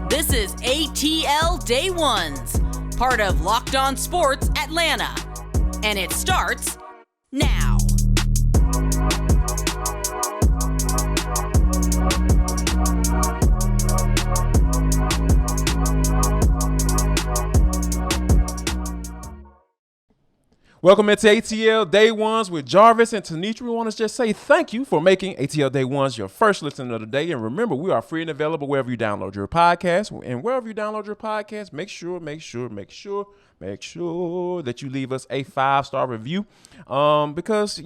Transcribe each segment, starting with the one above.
This is ATL Day Ones, part of Locked On Sports Atlanta. And it starts now. Welcome into ATL Day Ones with Jarvis and Tenitra. We want to just say thank you for making ATL Day Ones your first listen of the day. And remember, we are free and available wherever you download your podcast. And wherever you download your podcast, make sure that you leave us a 5-star review. Because,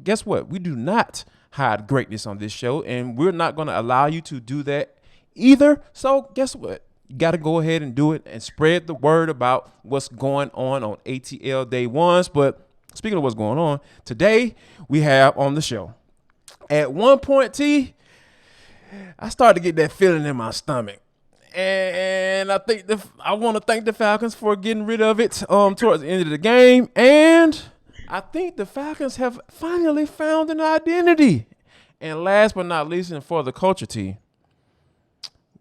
guess what? We do not hide greatness on this show, and we're not going to allow you to do that either. So guess what? You got to go ahead and do it and spread the word about what's going on ATL Day Ones. But speaking of what's going on, today we have on the show. At one point, T, I started to get that feeling in my stomach. And I think I want to thank the Falcons for getting rid of it towards the end of the game. And I think the Falcons have finally found an identity. And last but not least, and for the culture, T,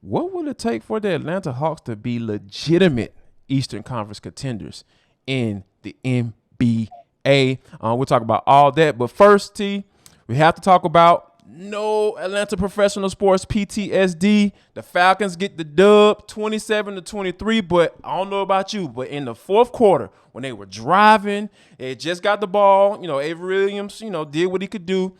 what will it take for the Atlanta Hawks to be legitimate Eastern Conference contenders in the NBA? We'll talk about all that. But first, T, we have to talk about no Atlanta professional sports PTSD. The Falcons get the dub 27-23. But I don't know about you, but in the fourth quarter, when they were driving, they just got the ball. Avery Williams, did what he could do.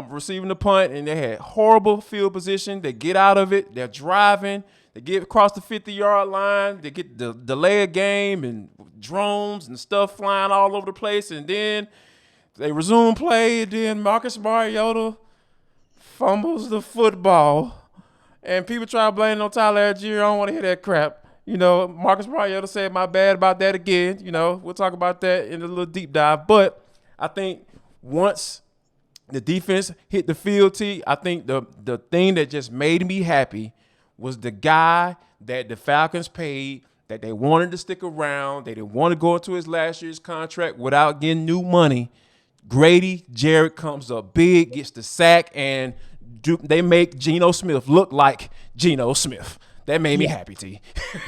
Receiving the punt, and they had horrible field position. They get out of it. They're driving. They get across the 50-yard line. They get the delay of game and drones and stuff flying all over the place. And then they resume play. And then Marcus Mariota fumbles the football. And people try to blame it on Tyler Algier. I don't want to hear that crap. Marcus Mariota said, my bad about that again. We'll talk about that in a little deep dive. But I think once the defense hit the field, T, I think the thing that just made me happy was the guy that the Falcons paid, that they wanted to stick around. They didn't want to go into his last year's contract without getting new money. Grady, Jarrett comes up big, gets the sack, and they make Geno Smith look like Geno Smith. That made me happy, T.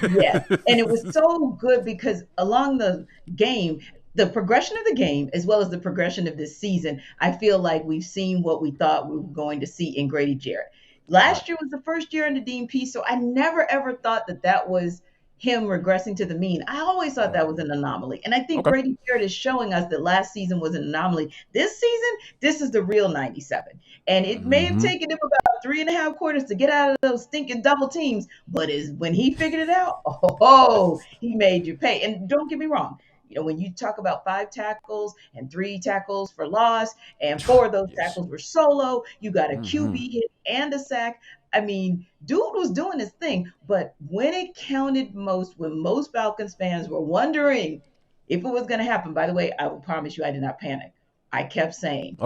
Yeah, and it was so good because along the game, the progression of the game, as well as the progression of this season, I feel like we've seen what we thought we were going to see in Grady Jarrett. Last year was the first year under Dean Pease, so I never, ever thought that was him regressing to the mean. I always thought that was an anomaly. And I think Grady Jarrett is showing us that last season was an anomaly. This season, this is the real 97. And it may have taken him about 3.5 quarters to get out of those stinking double teams, but when he figured it out, he made you pay. And don't get me wrong. When you talk about 5 tackles and 3 tackles for loss, and 4 of those tackles were solo, you got a QB hit and a sack. I mean, dude was doing his thing. But when it counted most, when most Falcons fans were wondering if it was going to happen, by the way, I will promise you I did not panic. I kept saying,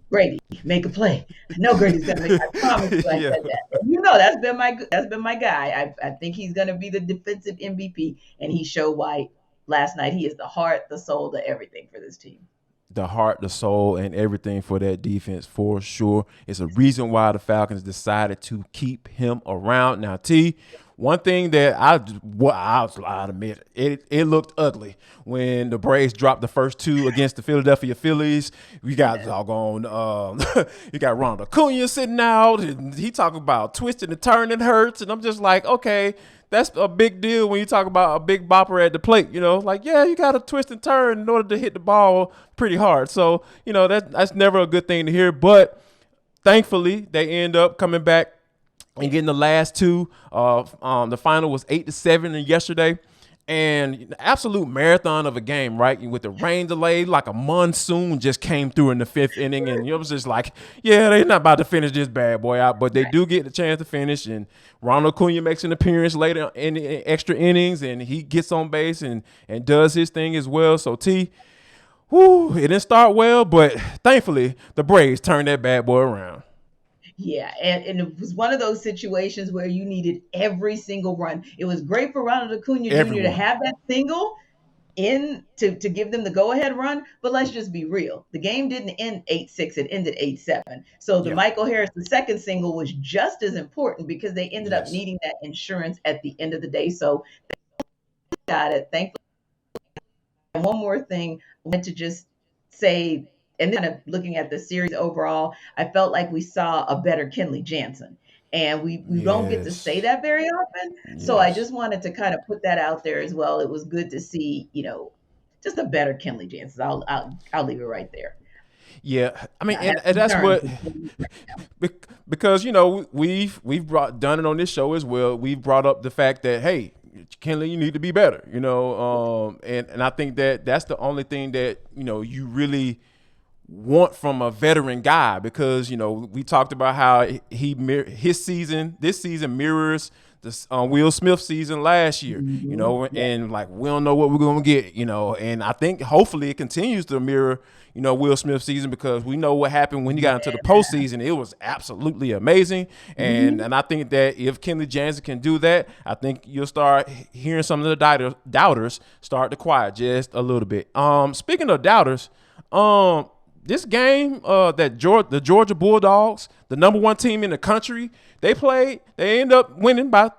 Grady, make a play. I know Grady's going to make. I promise you I said that. And that's been my guy. I think he's going to be the defensive MVP, and he showed why. Last night, he is the heart, the soul, the everything for this team. The heart, the soul, and everything for that defense, for sure. It's a reason why the Falcons decided to keep him around. Now, T, one thing that I'll admit, it looked ugly when the Braves dropped the first 2 against the Philadelphia Phillies. We got doggone, you got Ronald Acuna sitting out, and he talking about twisting and turning hurts, and I'm just like, okay, that's a big deal when you talk about a big bopper at the plate, you got to twist and turn in order to hit the ball pretty hard. So, that's never a good thing to hear. But thankfully, they end up coming back and getting the last 2. The final was 8-7 yesterday. And absolute marathon of a game, right? With the rain delay, like a monsoon just came through in the 5th inning. And it was just like, they're not about to finish this bad boy out. But they do get the chance to finish. And Ronald Acuna makes an appearance later in extra innings. And he gets on base and does his thing as well. So, T, it didn't start well. But thankfully, the Braves turned that bad boy around. Yeah, and it was one of those situations where you needed every single run. It was great for Ronald Acuna Jr. to have that single, to give them the go-ahead run, but let's just be real. The game didn't end 8-6, it ended 8-7. So the Yeah. Michael Harris, the second single, was just as important because they ended up Yes. needing that insurance at the end of the day. So got it. Thankfully. And one more thing I want to just say, and then kind of looking at the series overall, I felt like we saw a better Kenley Jansen. And we don't get to say Yes. that very often. So I Yes. just wanted to kind of put that out there as well. It was good to see, just a better Kenley Jansen. I'll leave it right there. Yeah. I mean, I have and that's concerns what with Kenley. because we've done it on this show as well. We've brought up the fact that, hey, Kenley, you need to be better. And I think that that's the only thing that you really want from a veteran guy, because we talked about how this season mirrors the Will Smith season last year, Yeah. and like we don't know what we're gonna get, and I think hopefully it continues to mirror Will Smith season, because we know what happened when he got into the postseason. It was absolutely amazing, and Mhm. I think that if Kenley Jansen can do that, I think you'll start hearing some of the doubters start to quiet just a little bit. Speaking of doubters, this game, the Georgia Bulldogs, the number one team in the country, they ended up winning by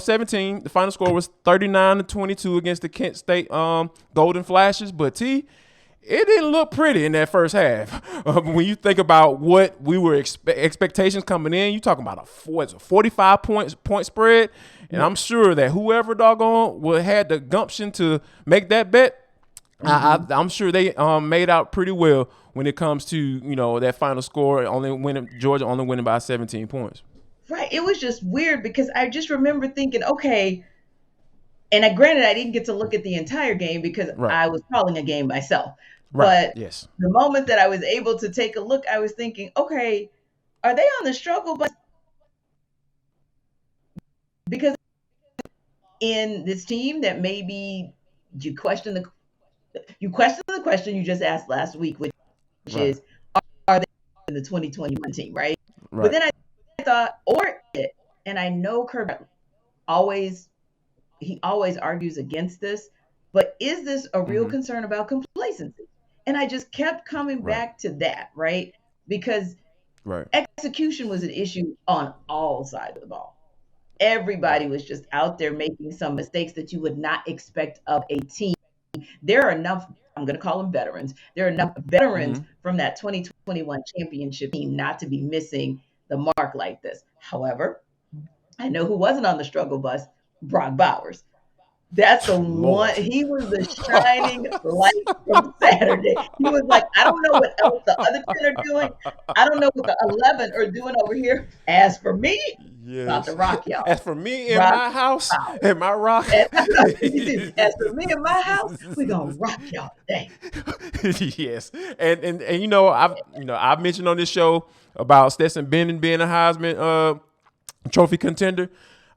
17. The final score was 39-22 against the Kent State Golden Flashes. But it didn't look pretty in that first half. When you think about what we were expectations coming in, you talking about a 45 point spread, and I'm sure that whoever had the gumption to make that bet, I'm sure they made out pretty well when it comes to that final score, Georgia only winning by 17 points. Right. It was just weird because I just remember thinking, okay, and granted, I didn't get to look at the entire game because Right. I was calling a game myself. Right. But Yes. the moment that I was able to take a look, I was thinking, okay, are they on the struggle bus? Because in this team that maybe you question the question you just asked last week, which Right. is, are they in the 2021 team, right? But Right. then I thought, and I know Kirby always he always argues against this, but is this a real Mm-hmm. concern about complacency? And I just kept coming Right. back to that, right? Because Right. execution was an issue on all sides of the ball. Right. Everybody was just out there making some mistakes that you would not expect of a team. There are enough, I'm going to call them veterans. There are enough veterans Mm-hmm. from that 2021 championship team not to be missing the mark like this. However, I know who wasn't on the struggle bus, Brock Bowers. That's the one. Lord. He was the shining light from Saturday. He was like, I don't know what else the other 10 are doing. I don't know what the 11 are doing over here. As for me, about to Yes. rock y'all. As for me in Rock my house, out. in my rock. As for me in my house, we're going to rock y'all today. Yes. And I've mentioned on this show about Stetson Bennett being a Heisman trophy contender.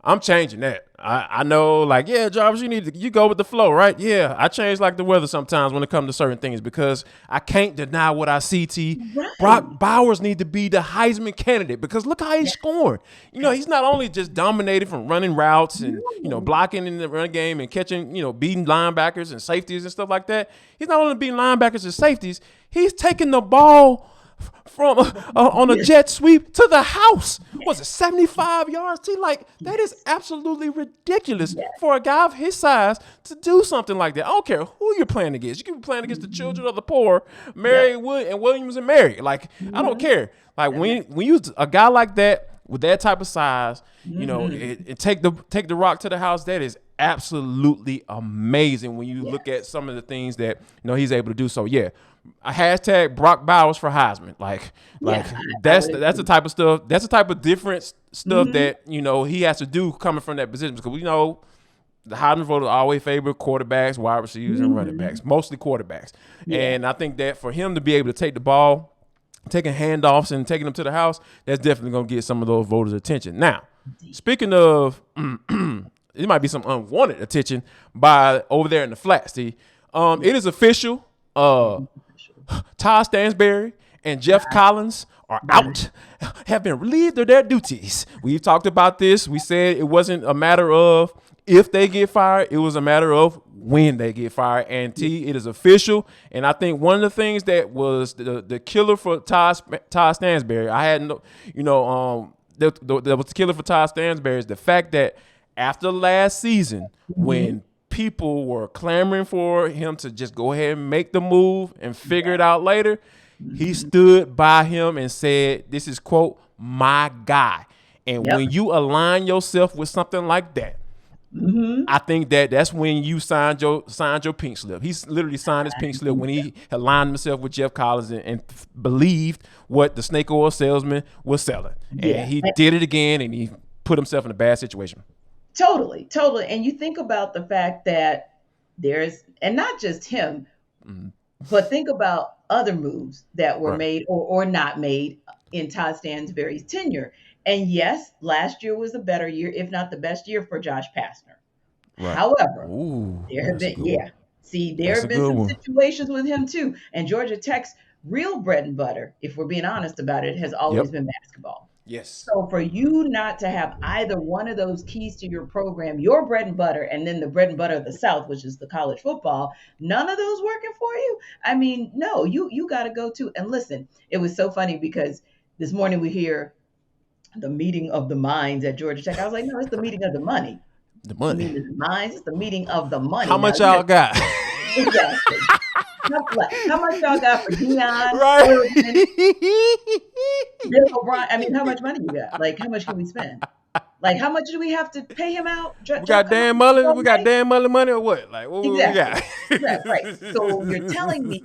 I'm changing that. I know, like, yeah, Jarvis, you go with the flow, right? Yeah, I change like the weather sometimes when it comes to certain things, because I can't deny what I see. Brock Right. Bowers need to be the Heisman candidate, because look how he's scoring. He's not only just dominated from running routes and blocking in the run game and catching, beating linebackers and safeties and stuff like that. He's not only beating linebackers and safeties, he's taking the ball from on a jet sweep to the house. Was it 75 yards? That is absolutely ridiculous for a guy of his size to do something like that. I don't care who you're playing against. You can be playing against the children of the poor, Williams and Mary. Like, I don't care. Like, when you a guy like that with that type of size, and take the rock to the house, that is absolutely amazing when you look at some of the things that he's able to do. So yeah, a hashtag Brock Bowers for Heisman. That's the type of stuff. That's the type of different stuff that he has to do coming from that position, because we know the Heisman voters always favor quarterbacks, wide receivers, and running backs, mostly quarterbacks. And I think that for him to be able to take the ball, taking handoffs and taking them to the house, that's definitely going to get some of those voters' attention. Now, speaking of, it might be some unwanted attention by over there in the flat, Steve. It is official. Todd Stansbury and Geoff Collins are out, have been relieved of their duties. We've talked about this. We said it wasn't a matter of if they get fired. It was a matter of when they get fired. And it is official. And I think one of the things that was the killer for Todd Stansbury, I had no, that was the killer for Todd Stansbury is the fact that after last season, when people were clamoring for him to just go ahead and make the move and figure it out later, he stood by him and said, this is, quote, my guy. And when you align yourself with something like that, I think that's when you signed your pink slip. He's literally signed his pink slip when he aligned himself with Geoff Collins and believed what the snake oil salesman was selling. And he did it again, and he put himself in a bad situation. Totally. And you think about the fact that and not just him, but think about other moves that were made or not made in Todd Stansbury's tenure. And yes, last year was a better year, if not the best year for Josh Pastner. Right. However, there have been some situations with him too. And Georgia Tech's real bread and butter, if we're being honest about it, has always been basketball. Yes. So for you not to have either one of those keys to your program, your bread and butter, and then the bread and butter of the South, which is the college football, none of those working for you. I mean, no, you got to go to. And listen, it was so funny because this morning we hear the meeting of the minds at Georgia Tech. I was like, no, it's the meeting of the money. The money. The meeting of the minds. It's the meeting of the money. How much y'all got? Exactly. How much y'all got for Dion? Right. Bill O'Brien? I mean, how much money you got? Like, how much can we spend? Like, how much do we have to pay him out? We got Dan Mullen. We got Dan Mullen money or what? Like, what exactly. we got? Right. So you're telling me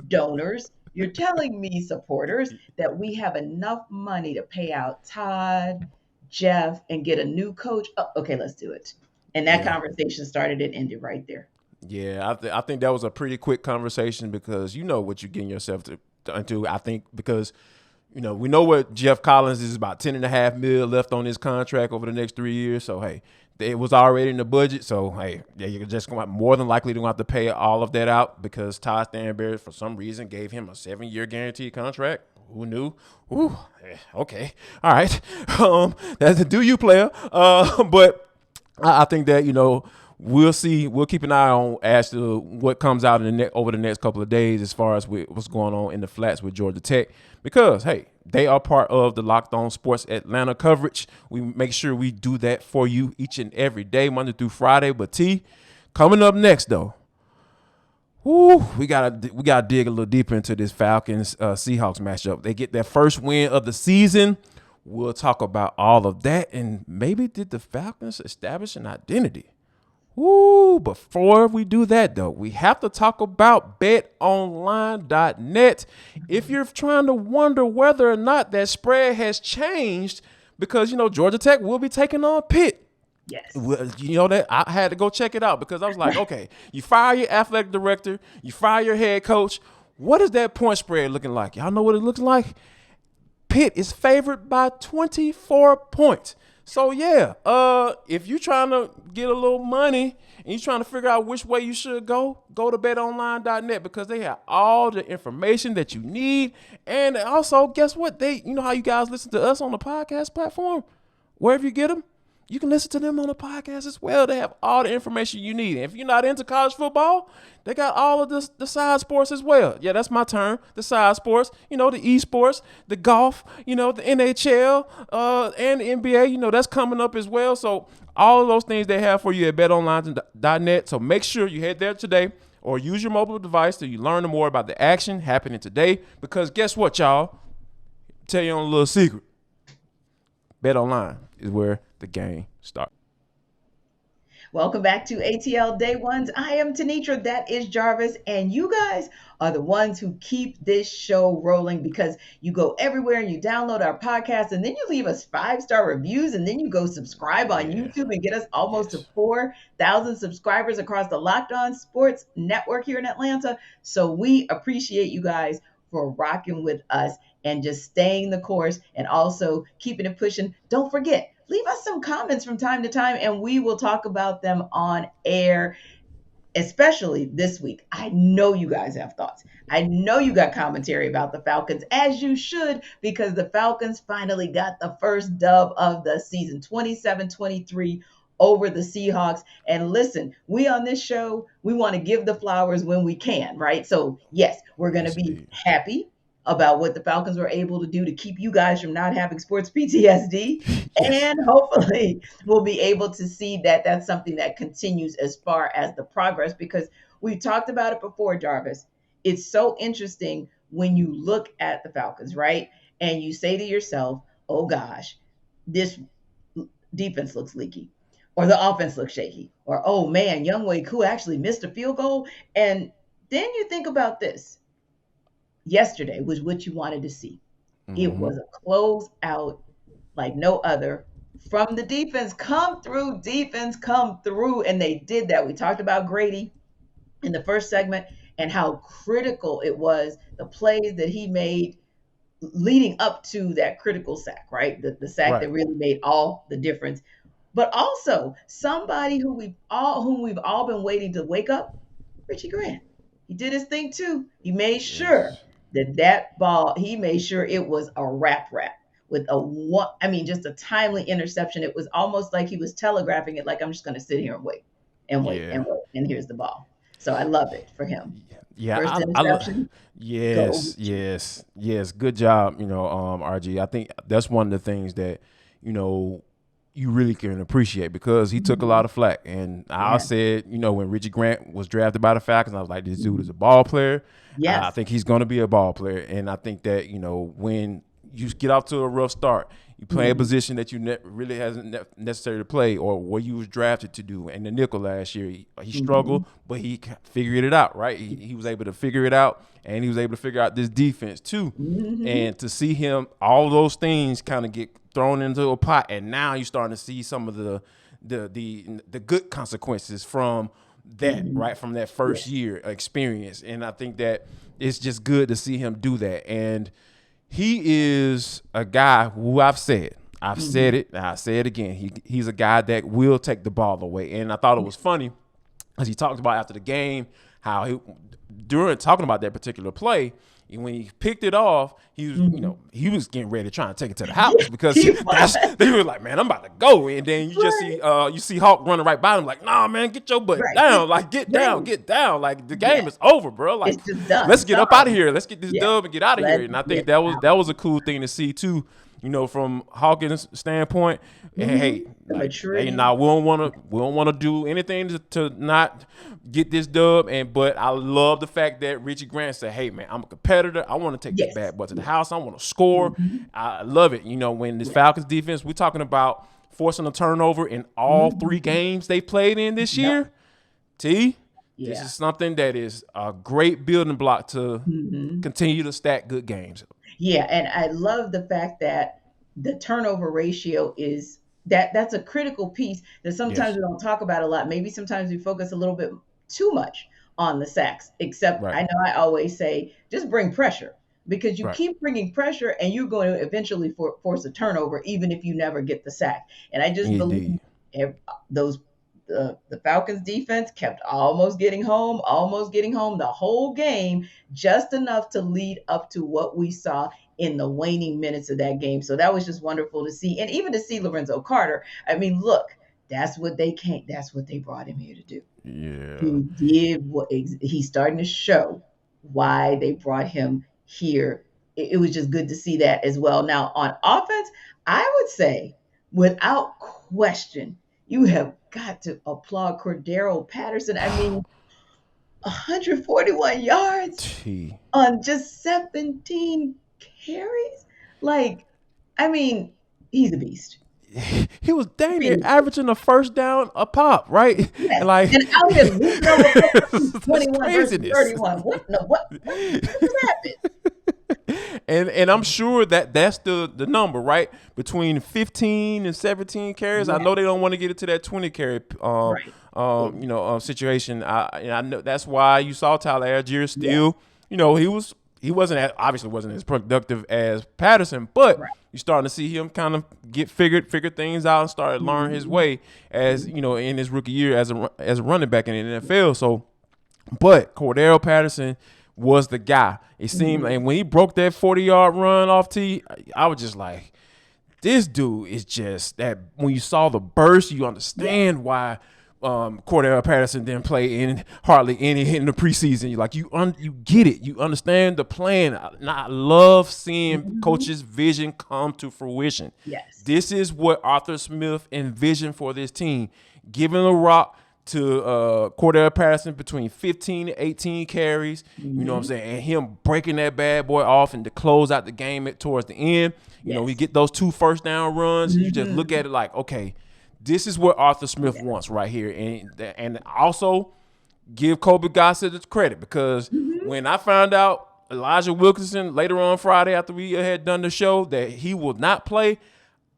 donors, you're telling me supporters that we have enough money to pay out Todd, Geoff, and get a new coach. Oh, okay, let's do it. And that conversation started and ended right there. Yeah, I think that was a pretty quick conversation because you know what you're getting yourself into. I think because, we know what Geoff Collins is about $10.5 million left on his contract over the next 3 years. So, hey, it was already in the budget. So, hey, you're just going to more than likely to have to pay all of that out because Todd Stansbury, for some reason, gave him a 7-year guaranteed contract. Who knew? Ooh, okay. All right. That's a do you, player. But I think that, we'll see. We'll keep an eye on as to what comes out over the next couple of days as far as what's going on in the flats with Georgia Tech. Because, hey, they are part of the Locked On Sports Atlanta coverage. We make sure we do that for you each and every day, Monday through Friday. But coming up next though, we gotta dig a little deeper into this Falcons Seahawks matchup. They get their first win of the season. We'll talk about all of that and maybe did the Falcons establish an identity? Before we do that, though, we have to talk about betonline.net. If you're trying to wonder whether or not that spread has changed, because, Georgia Tech will be taking on Pitt. Yes. That I had to go check it out because I was like, okay, you fire your athletic director, you fire your head coach. What is that point spread looking like? Y'all know what it looks like? Pitt is favored by 24 points. So, if you're trying to get a little money and you're trying to figure out which way you should go to betonline.net because they have all the information that you need. And also, guess what? How you guys listen to us on the podcast platform? Wherever you get them, you can listen to them on the podcast as well. They have all the information you need. And if you're not into college football, they got all of the side sports as well. Yeah, that's my term. The side sports, the esports, the golf, the NHL, and the NBA, that's coming up as well. So all of those things they have for you at betonline.net. So make sure you head there today or use your mobile device so you learn more about the action happening today. Because guess what, y'all? Tell you on a little secret. BetOnline is where the game starts. Welcome back to ATL Day Ones. I am Tenitra. That is Jarvis. And you guys are the ones who keep this show rolling because you go everywhere and you download our podcast and then you leave us 5-star reviews and then you go subscribe on YouTube and get us almost to 4,000 subscribers across the Locked On Sports Network here in Atlanta. So we appreciate you guys for rocking with us and just staying the course and also keeping it pushing. Don't forget, leave us some comments from time to time and we will talk about them on air, especially this week. I know you guys have thoughts. I know you got commentary about the Falcons, as you should, because the Falcons finally got the first dub of the season, 27-23 over the Seahawks. And listen, we on this show, we want to give the flowers when we can, right? So, yes, we're going to Yes, be indeed. happy about what the Falcons were able to do to keep you guys from not having sports PTSD. Yes. And hopefully, we'll be able to see that that's something that continues as far as the progress, because we've talked about it before, Jarvis. It's so interesting when you look at the Falcons, right? And you say to yourself, oh gosh, this defense looks leaky, or the offense looks shaky, or oh man, Younghoe Koo actually missed a field goal. And then you think about this. Yesterday was what you wanted to see. It Mm-hmm. was a closeout like no other from the defense come through, and they did that. We talked about Grady in the first segment and how critical it was, the plays that he made leading up to that critical sack, right? The sack Right. that really made all the difference. But also somebody whom we've all been waiting to wake up, Richie Grant. He did his thing too. He made sure Yes. that ball, he made sure it was a wrap with a one, I mean, just a timely interception. It was almost like he was telegraphing it, like I'm just going to sit here and wait and wait Yeah. and wait. And here's the ball. So I love it for him. Yeah. First I interception, go yes. Richie. Yes. Yes. Good job. RG. I think that's one of the things that, you really can appreciate, because he took a lot Mhm. of flack. And I Yeah. said, when Richie Grant was drafted by the Falcons, I was like, this dude is a ball player. I Yes. think he's going to be a ball player. And I think that, when you get off to a rough start, you play a Mhm. position that you really hasn't necessary to play, or what you was drafted to do. And the nickel last year, he struggled, Mhm. but he figured it out, right? He was able to figure it out, and he was able to figure out this defense too. Mhm. And to see him, all those things kind of get thrown into a pot, and now you're starting to see some of the good consequences from that, Mhm. right, from that first Yes. year experience. And I think that it's just good to see him do that. And he is a guy who I've said Mhm. it, and I say it again. He's a guy that will take the ball away. And I thought it was funny, as he talked about after the game, how during talking about that particular play, when he picked it off, he was, Mhm. he was getting ready to try and take it to the Yeah, house, because he was. they were like, man, I'm about to go. And then Right. you see Hawk running right by him, like, nah, man, get your butt Right. down, like get down, Right. get down, like the Yeah. game is over, bro. Like, It's just done. let's It's get up out of on. here, let's get this Yeah. dub and get out of here. Let's And I think get that out. was a cool thing to see too, from Hawkins' standpoint. And Mhm. hey, The like, hey, maturity. now we don't want to do anything to not get this dub. But I love the fact that Richie Grant said, hey man, I'm a competitor, I want to take this Yes. bad boy to the Yes. house, I want to score. Mhm. I love it. When this Yeah. Falcons defense, we're talking about forcing a turnover in all three Mhm. games they played in this Yep. year. T, this Yeah. is something that is a great building block to Mhm. continue to stack good games. Yeah, and I love the fact that the turnover ratio is that's a critical piece that sometimes Yes. we don't talk about a lot. Maybe sometimes we focus a little bit too much on the sacks. Except Right. I know I always say just bring pressure, because you Right. keep bringing pressure and you're going to eventually force a turnover even if you never get the sack. And I just believe Indeed. ev- those the Falcons defense kept almost getting home the whole game, just enough to lead up to what we saw in the waning minutes of that game. So that was just wonderful to see. And even to see Lorenzo Carter. I mean, look, that's what they brought him here to do. Yeah. He did what he's starting to show why they brought him here. It was just good to see that as well. Now on offense, I would say without question, you have got to applaud Cordero Patterson. I mean, 141 yards T. on just 17 carries. Like, I mean, he's a beast. He was dang near Really. averaging a first down a pop, right? Yes. And like, And out here leaping over folks, that's 21 versus craziness. 31. What? No, what just happened? And I'm sure that's the number, right? Between 15 and 17 carries. I Yeah, know they don't want to get it to that 20 carry right. situation. And I know that's why you saw Tyler Algier Yes. still, he obviously wasn't as productive as Patterson, but Right. you're starting to see him kind of figure things out and start to learn his Mhm. way, as in his rookie year as a running back in the NFL. So, but Cordero Patterson was the guy. It seemed, Mhm. and when he broke that 40-yard run off T, I was just like, this dude is just that. When you saw the burst, you understand why Cordell Patterson didn't play in hardly any in the preseason. You get it. You understand the plan. I love seeing coaches' vision come to fruition. Yes. This is what Arthur Smith envisioned for this team. Giving a rock to Cordell Patterson between 15 and 18 carries, you know what I'm saying, and him breaking that bad boy off and to close out the game towards the end. You know, we get those 2 first down runs. You just look at it like, okay, this is what Arthur Smith wants right here. And also give Kobe Gossett the credit, because when I found out Elijah Wilkinson later on Friday after we had done the show that he will not play,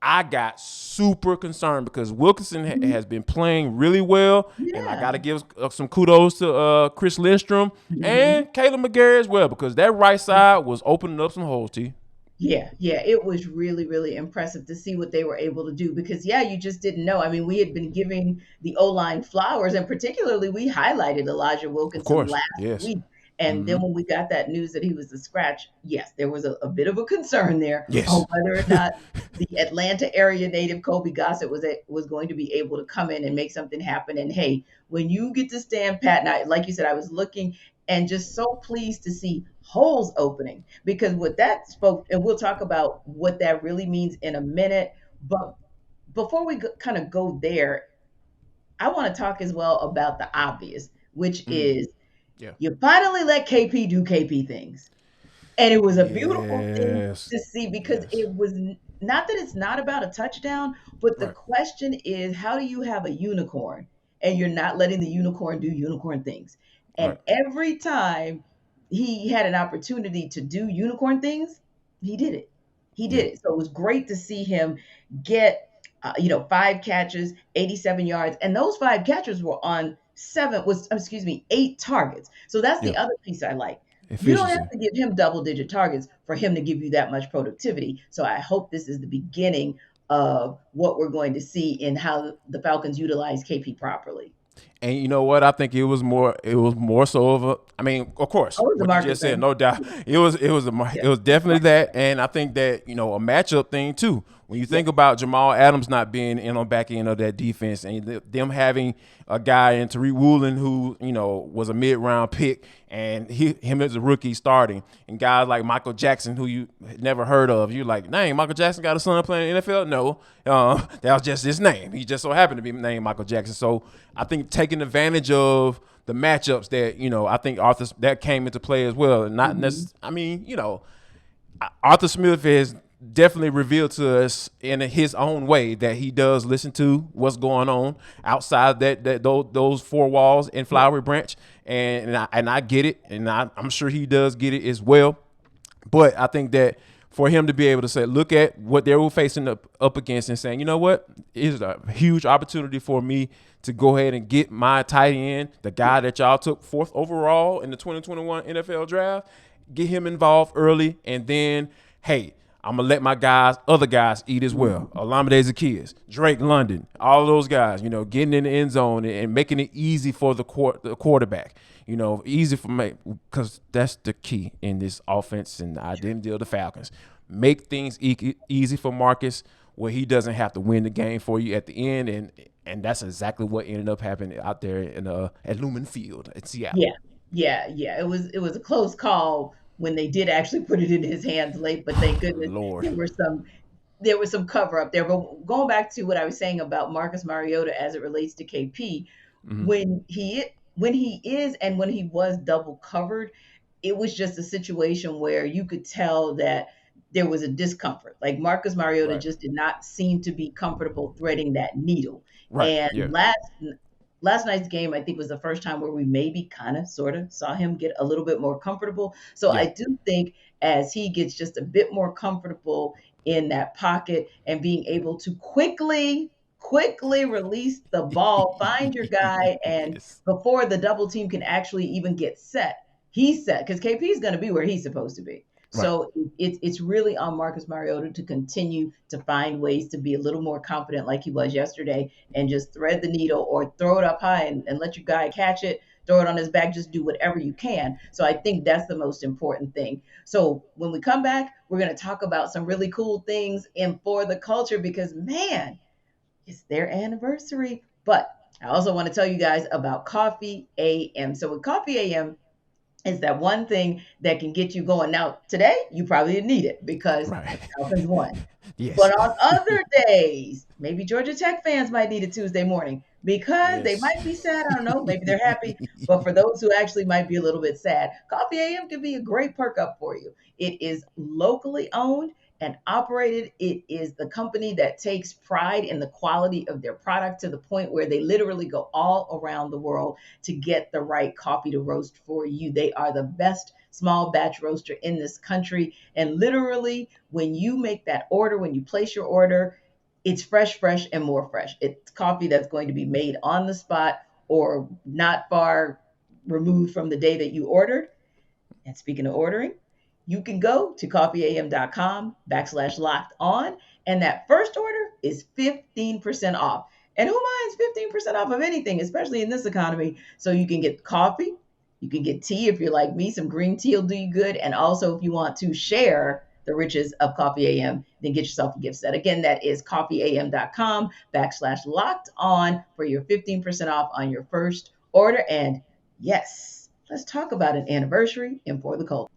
I got super concerned, because Wilkinson has been playing really well, and I got to give some kudos to Chris Lindstrom and Caleb McGarry as well, because that right side was opening up some holes, T. Yeah, it was really, really impressive to see what they were able to do, because, you just didn't know. I mean, we had been giving the O-line flowers, and particularly we highlighted Elijah Wilkinson last week. And then when we got that news that he was a scratch, yes, there was a bit of a concern there on whether or not the Atlanta area native Kobe Gossett was going to be able to come in and make something happen. And hey, when you get to stand pat, and like you said, I was looking and just so pleased to see holes opening, because what that spoke, and we'll talk about what that really means in a minute. But before we kind of go there, I want to talk as well about the obvious, which is you finally let KP do KP things. And it was a beautiful thing to see, because it was not that it's not about a touchdown, but the question is, how do you have a unicorn and you're not letting the unicorn do unicorn things? And every time he had an opportunity to do unicorn things, he did it. He did it. So it was great to see him get 5 catches, 87 yards. And those 5 catches were on 8 targets. So that's the other piece I like. Efficiency. You don't have to give him double-digit targets for him to give you that much productivity. So I hope this is the beginning of what we're going to see in how the Falcons utilize KP properly. And you know what? I think it was more so of a. I mean, of course, what you just said, no doubt. It was definitely that, and I think that a matchup thing too. When you think about Jamal Adams not being in on back end of that defense, and them having a guy in Tariq Woolen who was a mid-round pick, and him as a rookie starting, and guys like Michael Jackson who you never heard of, you're like, dang, Michael Jackson got a son playing in the NFL? No, that was just his name. He just so happened to be named Michael Jackson. So I think taking advantage of the matchups that I think Arthur that came into play as well, and not necessarily. I mean, Arthur Smith has definitely revealed to us in his own way that he does listen to what's going on outside those 4 walls in Flowery Branch, and I get it, and I'm sure he does get it as well. But I think that for him to be able to say, look at what they were facing up against, and saying, you know what, it's a huge opportunity for me to go ahead and get my tight end, the guy that y'all took 4th overall in the 2021 NFL draft, get him involved early, and then, hey, I'm going to let my other guys eat as well. Olamide Zaccheaus, Drake London, all of those guys, getting in the end zone and making it easy for the quarterback. Easy for me, because that's the key in this offense and the identity of the Falcons. Make things easy for Marcus where he doesn't have to win the game for you at the end, and that's exactly what ended up happening out there at Lumen Field at Seattle. Yeah. It was a close call when they did actually put it in his hands late, but thank goodness there was some cover up there. But going back to what I was saying about Marcus Mariota as it relates to KP, when he is and when he was double covered, it was just a situation where you could tell that there was a discomfort. Like Marcus Mariota just did not seem to be comfortable threading that needle. And last night's game, I think, was the first time where we maybe kind of sort of saw him get a little bit more comfortable. So I do think as he gets just a bit more comfortable in that pocket and being able to quickly release the ball, find your guy, and before the double team can actually even get set, he's set, because KP is going to be where he's supposed to be. Right. So it's really on Marcus Mariota to continue to find ways to be a little more confident like he was yesterday and just thread the needle or throw it up high and let your guy catch it, throw it on his back, just do whatever you can. So I think that's the most important thing. So when we come back, we're going to talk about some really cool things in For the Culture because, man, it's their anniversary. But I also want to tell you guys about Coffee AM. So with Coffee AM, is that one thing that can get you going. Now, today, you probably didn't need it because Right. the Falcons won. Yes. But on other days, maybe Georgia Tech fans might need it Tuesday morning because they Yes. might be sad. I don't know. Maybe they're happy. But for those who actually might be a little bit sad, Coffee AM can be a great perk up for you. It is locally owned and operated. It is the company that takes pride in the quality of their product to the point where they literally go all around the world to get the right coffee to roast for you. They are the best small batch roaster in this country. And literally, when you make that order, when you place your order, it's fresh, fresh, and more fresh. It's coffee that's going to be made on the spot or not far removed from the day that you ordered. And speaking of ordering, you can go to coffeeam.com/locked on, and that first order is 15% off. And who minds 15% off of anything, especially in this economy? So you can get coffee, you can get tea if you're like me, some green tea will do you good. And also, if you want to share the riches of Coffee AM, then get yourself a gift set. Again, that is coffeeam.com/locked on for your 15% off on your first order. And yes, let's talk about an anniversary and For the Culture.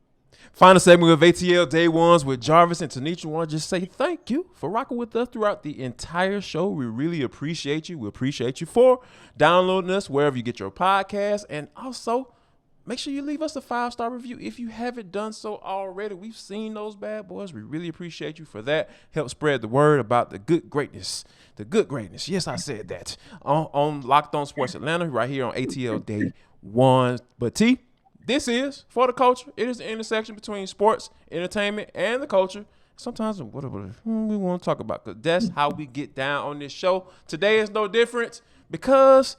Final segment of ATL Day Ones with Jarvis and Tenitra. Want to just say thank you for rocking with us throughout the entire show. We really appreciate you. We appreciate you for downloading us wherever you get your podcast. And also, make sure you leave us a 5-star review if you haven't done so already. We've seen those bad boys. We really appreciate you for that. Help spread the word about the good greatness. The good greatness. Yes, I said that. On Locked On Sports Atlanta, right here on ATL Day One. But T, this is For the Culture. It is the intersection between sports, entertainment, and the culture. Sometimes whatever we want to talk about, because that's how we get down on this show. Today is no different because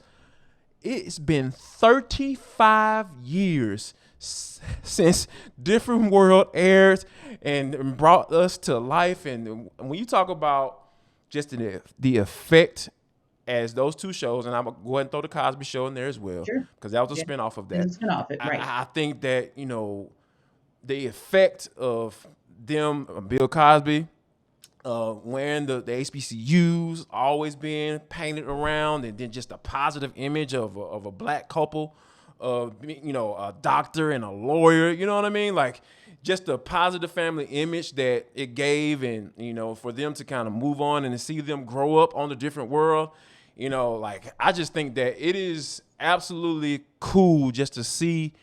it's been 35 years since Different World aired and brought us to life. And when you talk about just the effect as those two shows, and I'm going to go ahead and throw the Cosby Show in there as well, Sure. because that was a Yeah. spinoff of It's that. a spinoff, right. I think that, the effect of them, Bill Cosby, wearing the HBCUs, always being painted around, and then just a positive image of a black couple, a doctor and a lawyer, you know what I mean? Like, just a positive family image that it gave, and, for them to kind of move on and to see them grow up on the different world, I just think that it is absolutely cool just to see,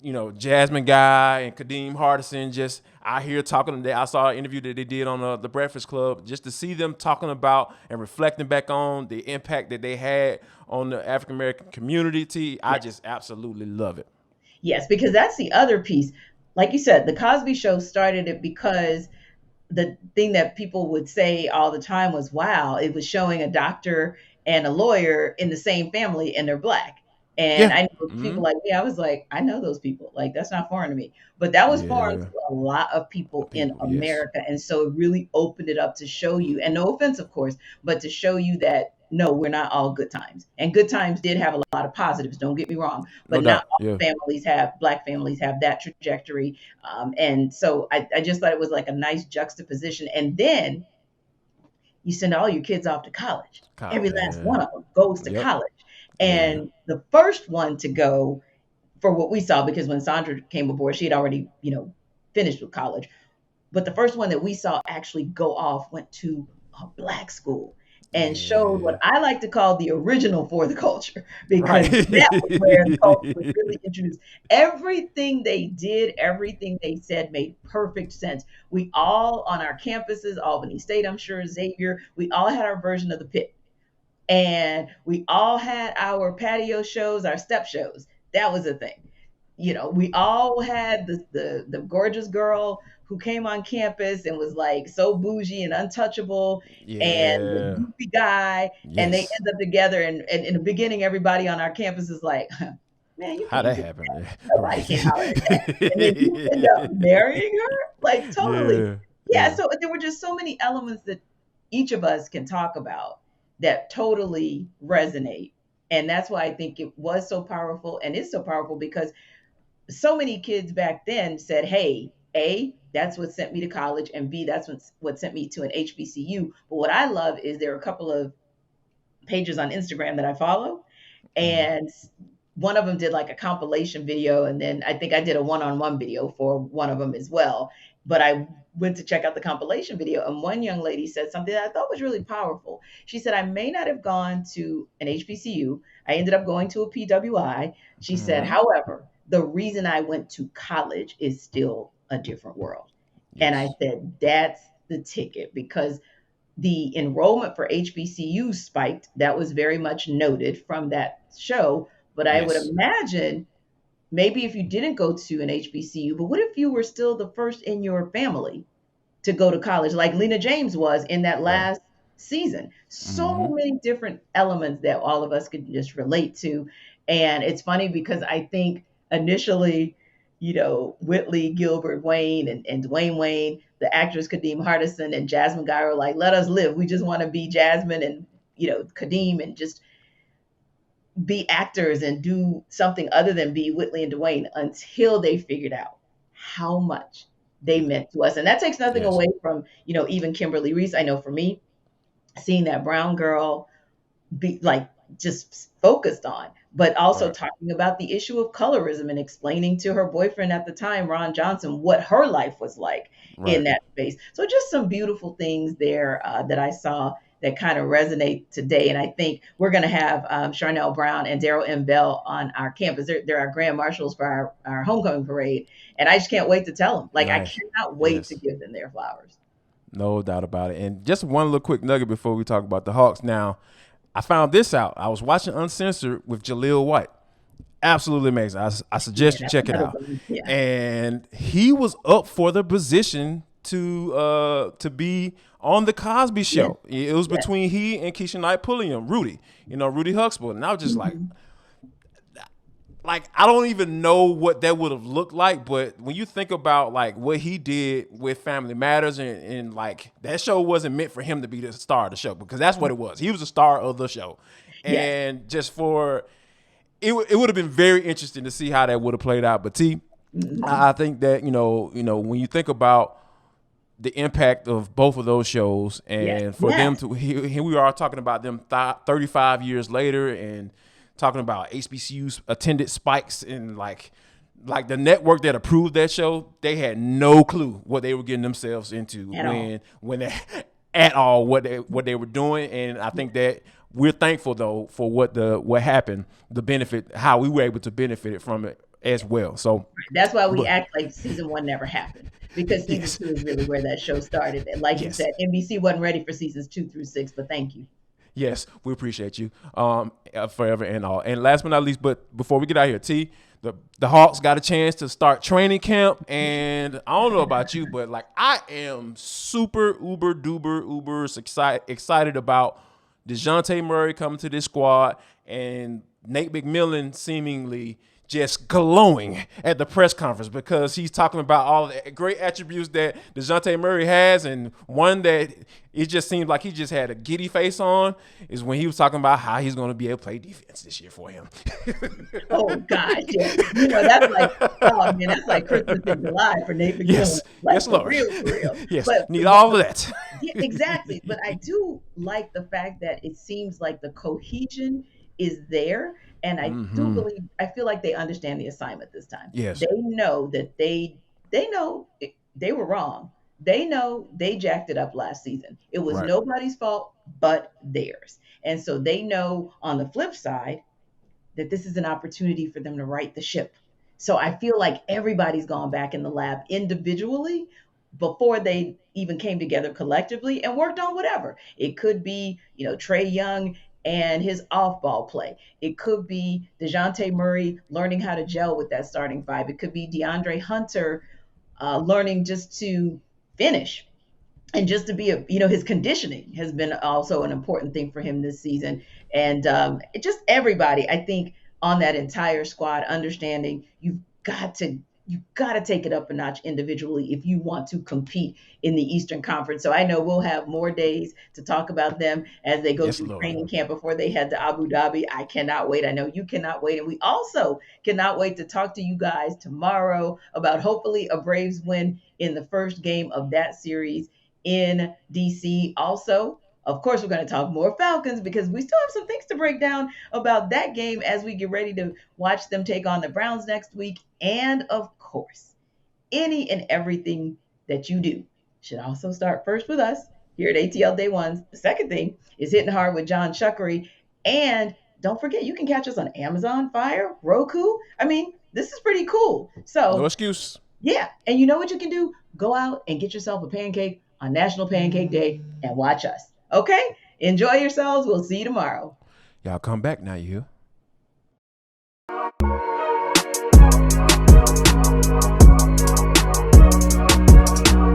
Jasmine Guy and Kadeem Hardison just out here talking. I saw an interview that they did on the Breakfast Club, just to see them talking about and reflecting back on the impact that they had on the African American community. I just absolutely love it. Yes, because that's the other piece. Like you said, the Cosby Show started it because the thing that people would say all the time was, wow, it was showing a doctor and a lawyer in the same family and they're black. And Yeah. I know people like me, I was like, I know those people. Like, that's not foreign to me. But that was foreign Yeah. to a lot of people in Yes. America. And so it really opened it up to show you, and no offense, of course, but to show you that no, we're not all good times. And good times did have a lot of positives, don't get me wrong. No But not doubt. all Yeah. black families have that trajectory. And so I just thought it was like a nice juxtaposition. And then you send all your kids off to college. Every last one of them goes to Yep. college. Yeah. And the first one to go, for what we saw, because when Sandra came aboard, she had already, finished with college. But the first one that we saw actually go off went to a black school and showed what I like to call the original For the Culture, because Right. that was where the culture was really introduced. Everything they did, everything they said made perfect sense. We all on our campuses, Albany State, I'm sure, Xavier, we all had our version of the pit. And we all had our patio shows, our step shows. That was a thing. We all had the gorgeous girl who came on campus and was like so bougie and untouchable, and the Yeah. goofy guy, and they Yes. end up together. And in the beginning, everybody on our campus is like, man, you How can't that do happened? that. Yeah. Nobody can holler at that. And then you end up marrying her? Like, totally. Yeah. Yeah, Yeah. so there were just so many elements that each of us can talk about that totally resonate. And that's why I think it was so powerful and is so powerful because so many kids back then said, hey, A, that's what sent me to college, and B, that's what sent me to an HBCU. But what I love is there are a couple of pages on Instagram that I follow, Mhm. and one of them did like a compilation video, and then I think I did a one-on-one video for one of them as well. But I went to check out the compilation video, and one young lady said something that I thought was really powerful. She said, I may not have gone to an HBCU. I ended up going to a PWI. She said, Mhm. however, the reason I went to college is still a different world. And I Yes. said, that's the ticket because the enrollment for HBCU spiked. That was very much noted from that show. But I would Yes. imagine maybe if you didn't go to an HBCU, but what if you were still the first in your family to go to college, like Lena James was in that Right. last season? So Mhm. many different elements that all of us could just relate to. And it's funny because I think initially, Whitley, Gilbert, Wayne, and Dwayne Wayne, the actress Kadeem Hardison and Jasmine Guy were like, let us live. We just want to be Jasmine and, Kadeem and just be actors and do something other than be Whitley and Dwayne until they figured out how much they meant to us. And that takes nothing Yes. away from, even Kimberly Reese. I know for me, seeing that brown girl be like just focused on, but also Right. talking about the issue of colorism and explaining to her boyfriend at the time, Ron Johnson, what her life was like in Right. that space. So just some beautiful things there that I saw that kind of resonate today. And I think we're going to have Charnel Brown and Daryl M. Bell on our campus. They're our grand marshals for our homecoming parade. And I just can't wait to tell them. Like, I Nice. cannot wait to Yes. give them their flowers. No doubt about it. And just one little quick nugget before we talk about the Hawks. Now, I found this out. I was watching Uncensored with Jaleel White. Absolutely amazing. I Yeah, suggest you that's check it another out. one. Yeah. And he was up for the position to be on the Cosby Yes. Show. It was Yes. between he and Keisha Knight Pulliam, Rudy, Rudy Huxtable. And I was just Mhm. like I don't even know what that would have looked like, but when you think about like what he did with Family Matters and like that show wasn't meant for him to be the star of the show because that's what it was. He was the star of the show, Yes. and just for it would have been very interesting to see how that would have played out. But Mhm. I think that when you think about the impact of both of those shows, Yes. and for them Yes. to here we are talking about them 35 years later and talking about HBCU's attended spikes and like the network that approved that show, they had no clue what they were getting themselves into At all. when they at all what they were doing. And I think that we're thankful though for what happened, the benefit, how we were able to benefit from it as well. So, That's why we but act like season one never happened because season yes, two is really where that show started. And like you yes. said, NBC wasn't ready for seasons 2 through 6, but thank you. Yes, we appreciate you forever and all. And last but not least, but before we get out of here, the Hawks got a chance to start training camp, and I don't know about you, but like I am super uber excited about DeJounte Murray coming to this squad and Nate McMillan seemingly just glowing at the press conference because he's talking about all the great attributes that DeJounte Murray has, and one that it just seems like he just had a giddy face on is when he was talking about how he's going to be able to play defense this year for him. Oh gosh, yes. That's like, oh man, that's like Christmas in July for Nate McMillan. Yes, Like yes, for Lord. real, for real. Yes, But need all of that. yeah, exactly. But I do like the fact that it seems like the cohesion is there. And I do Mm-hmm. believe, I feel like they understand the assignment this time. Yes, They know that they know they were wrong. They know they jacked it up last season. It was right. nobody's fault but theirs. And so they know on the flip side that this is an opportunity for them to right the ship. So I feel like everybody's gone back in the lab individually before they even came together collectively and worked on whatever. It could be, Trey Young and his off-ball play. It could be DeJounte Murray learning how to gel with that starting five. It could be DeAndre Hunter learning just to finish and just to be his conditioning has been also an important thing for him this season. And it just everybody, I think on that entire squad, understanding you've got to take it up a notch individually if you want to compete in the Eastern Conference. So I know we'll have more days to talk about them as they go Yes, through Lord. training camp before they head to Abu Dhabi. I cannot wait. I know you cannot wait. And we also cannot wait to talk to you guys tomorrow about hopefully a Braves win in the first game of that series in DC. Also, of course, we're going to talk more Falcons because we still have some things to break down about that game as we get ready to watch them take on the Browns next week. And of course, any and everything that you do should also start first with us here at ATL Day Ones. The second thing is hitting hard with John Shuckery. And don't forget, you can catch us on Amazon Fire, Roku. I mean, this is pretty cool. No So, excuse. yeah. And you know what you can do? Go out and get yourself a pancake on National Pancake Day and watch us. Okay? Enjoy yourselves. We'll see you tomorrow. Y'all come back now, you hear?